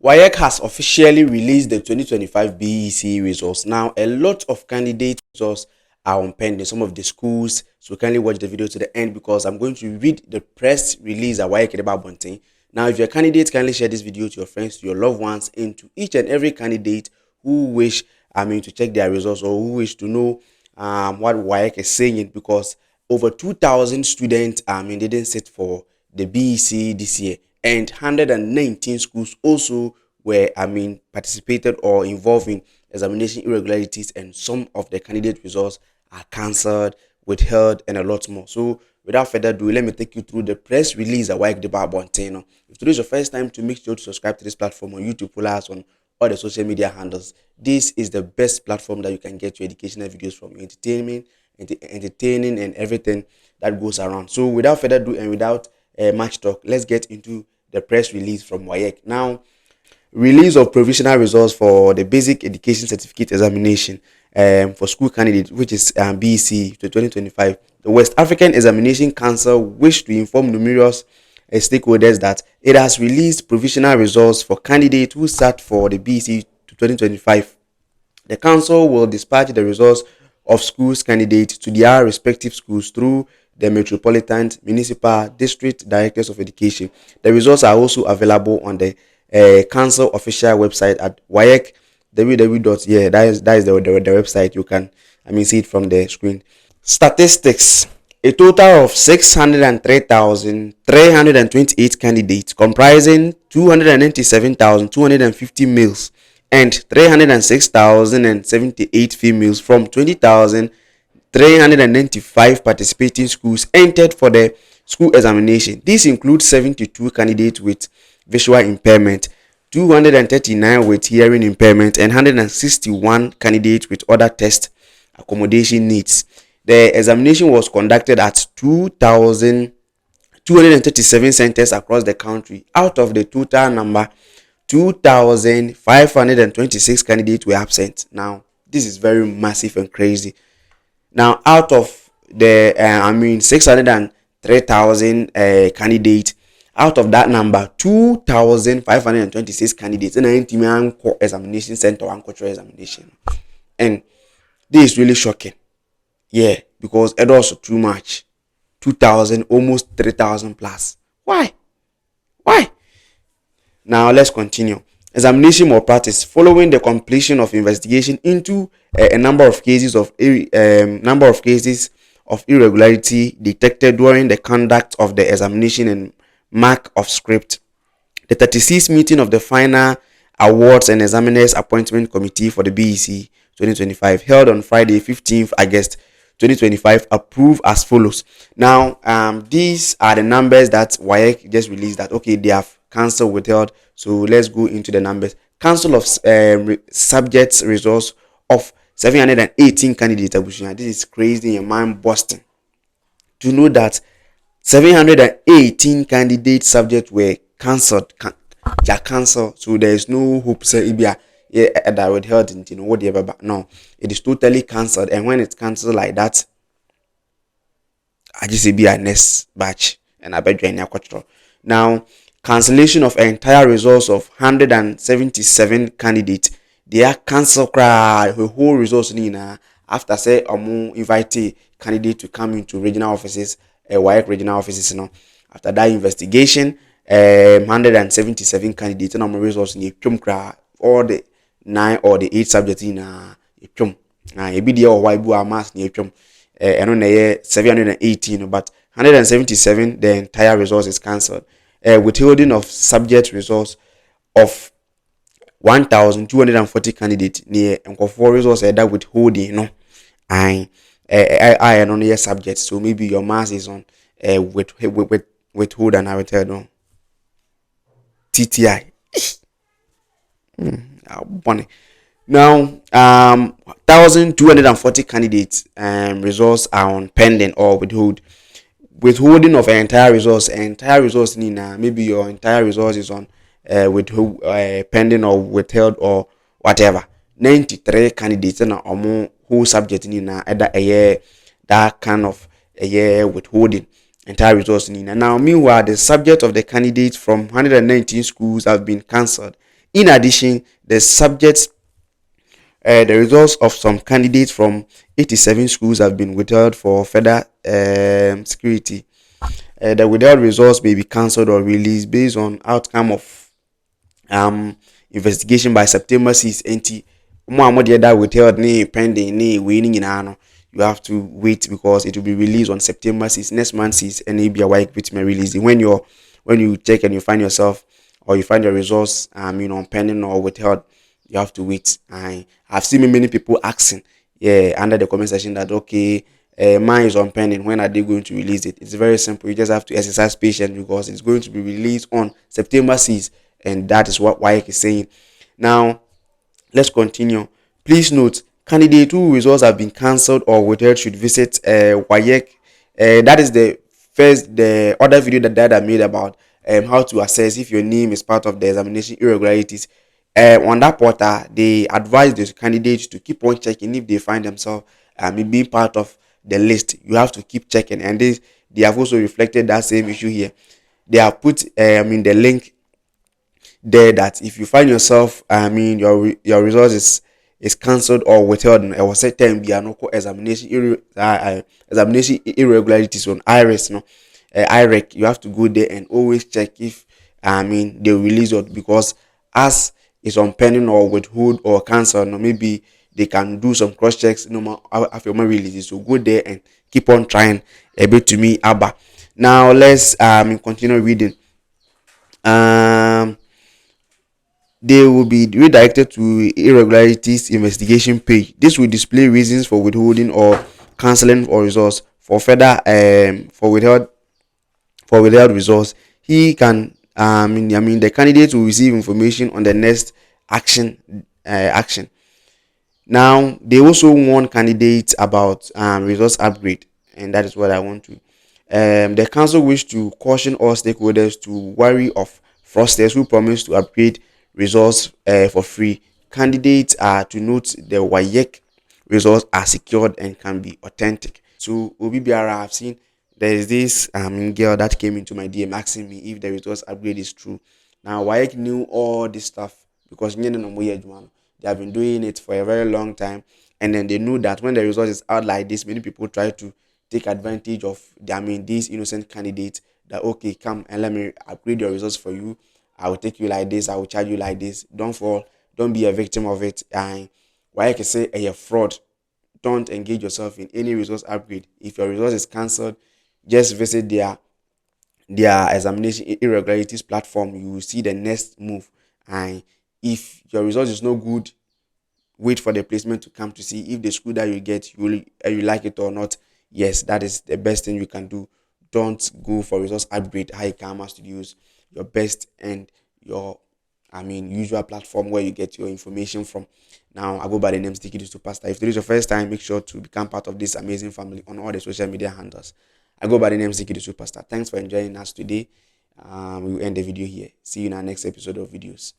WAEC has officially released the 2025 BECE results. Now, a lot of candidate results are on pending. Some of the schools, so kindly watch the video to the end because I'm going to read the press release at WAEC about Bunting. Now, if you're a candidate, kindly share this video to your friends, to your loved ones, and to each and every candidate who wish, to check their results or who wish to know what WAEC is saying, because over 2,000 students didn't sit for the BECE this year, and 119 schools also were participated or involved in examination irregularities, and some of the candidate results are cancelled, withheld, and a lot more. So without further ado, let me take you through the press release that WAEC did about Bonteno. If today is your first time, to make sure to subscribe to this platform on YouTube, follow us on all the social media handles. This is the best platform that you can get your educational videos from, entertaining and everything that goes around. So without further ado and without much talk, let's get into the press release from WAEC. Now, release of provisional results for the basic education certificate examination for school candidates, which is BECE to 2025. The West African Examination Council wished to inform numerous stakeholders that it has released provisional results for candidates who sat for the BECE to 2025. The council will dispatch the results of schools candidates to their respective schools through the Metropolitan Municipal District Directors of Education. The results are also available on the council official website at WAEC www. Yeah, that is the website. You can see it from the screen. Statistics: a total of 603,328 candidates, comprising 297,250 males and 306,078 females from 20,395 participating schools entered for the school examination. This includes 72 candidates with visual impairment, 239 with hearing impairment, and 161 candidates with other test accommodation needs. The examination was conducted at 2,237 centers across the country. Out of the total number, 2,526 candidates were absent. Now, this is very massive and crazy. Now, out of the 603,000 candidates, out of that number, 2,526 candidates in an examination center and cultural examination. And this is really shocking. Yeah, because it was too much. 2,000, almost 3,000 plus. Why? Now let's continue. Examination malpractice. Following the completion of investigation into a number of cases of irregularity detected during the conduct of the examination and mark of script, the 36th meeting of the final awards and examiners appointment committee for the BECE 2025 held on Friday 15th August 2025 approved as follows. Now, these are the numbers that WAEC just released, that okay, they have cancelled, withheld. So let's go into the numbers. Cancel of subjects results of 718 candidates. This is crazy and mind busting to know that 718 candidate subjects were cancelled. So there is no hope. Say that would held whatever, but no, it is totally cancelled. And when it's cancelled like that, I just be a next batch and I bet join your control. Now, cancellation of entire results of 177 candidates. They are cancelled. The whole results after say invite candidate to come into regional offices, WAEC regional offices. After that investigation, 177 candidates and results in all the 9 or the 8 subjects in EBD or YBU mass near and on the 718, but 177 the entire results is cancelled. Withholding of subject results of 1,240 candidates near and 4 results that withholding I on your subject. So maybe your mass is on withhold and I will tell them TTI. Now, 1,240 candidates results are on pending or withholding of entire results. Maybe your entire results is on pending or withheld or whatever. 93 candidates and whole subject either a year that kind of a year withholding entire results. Now, meanwhile, the subject of the candidates from 119 schools have been cancelled. In addition, the results of some candidates from 87 schools have been withheld for further security. The withheld results may be cancelled or released based on outcome of um investigation by September 6th. Enti mo a mo de that withheld ne pending ne we ni nyina no, you have to wait because it will be released on September 6th. Next month 6th, and maybe a white bit may release it. When you check and you find yourself or you find your results pending or withheld, you have to wait. I've seen many people asking, yeah, under the comment section that okay, mine is on pending. When are they going to release it? It's very simple. You just have to exercise patience because it's going to be released on September 6th, and that is what WAEC is saying. Now, let's continue. Please note, candidate whose results have been cancelled or withheld should visit WAEC. That is the other video that I made about how to assess if your name is part of the examination irregularities. On that portal, they advise the candidates to keep on checking if they find themselves being part of the list. You have to keep checking, and they have also reflected that same issue here. They have put the link there that if you find yourself your results is cancelled or withheld, and was set time be no examination irregularities on iris no IREC, you have to go there and always check if they release it, because as it's on pending or withhold or cancel, no, maybe they can do some cross checks no more after my release. So go there and keep on trying a bit to me abba. Now let's continue reading. They will be redirected to irregularities investigation page. This will display reasons for withholding or cancelling or results. For further for withheld results, he can the candidate will receive information on the next action. Now they also warn candidates about results upgrade, and that is what I want to. The council wish to caution all stakeholders to worry of fraudsters who promise to upgrade results for free. Candidates are to note the WAEC results are secured and can be authentic. So Obi Biara, I've seen there is this girl that came into my DM asking me if the results upgrade is true. Now WAEC knew all this stuff because they have been doing it for a very long time, and then they knew that when the result is out like this, many people try to take advantage of these innocent candidates, that okay, come and let me upgrade your results for you. I will take you like this, I will charge you like this. Don't be a victim of it. And why I can say a fraud, don't engage yourself in any results upgrade. If your result is cancelled, just visit their examination irregularities platform. You will see the next move. And if your result is no good, wait for the placement to come to see if the school that you get you like it or not. Yes, that is the best thing you can do. Don't go for results upgrade. High Karma Studios, your best and your usual platform where you get your information from. Now I go by the name Sticky the Superstar. If this is your first time, make sure to become part of this amazing family on all the social media handles. I go by the name Sticky the Superstar. Thanks for enjoying us today. We will end the video here. See you in our next episode of videos.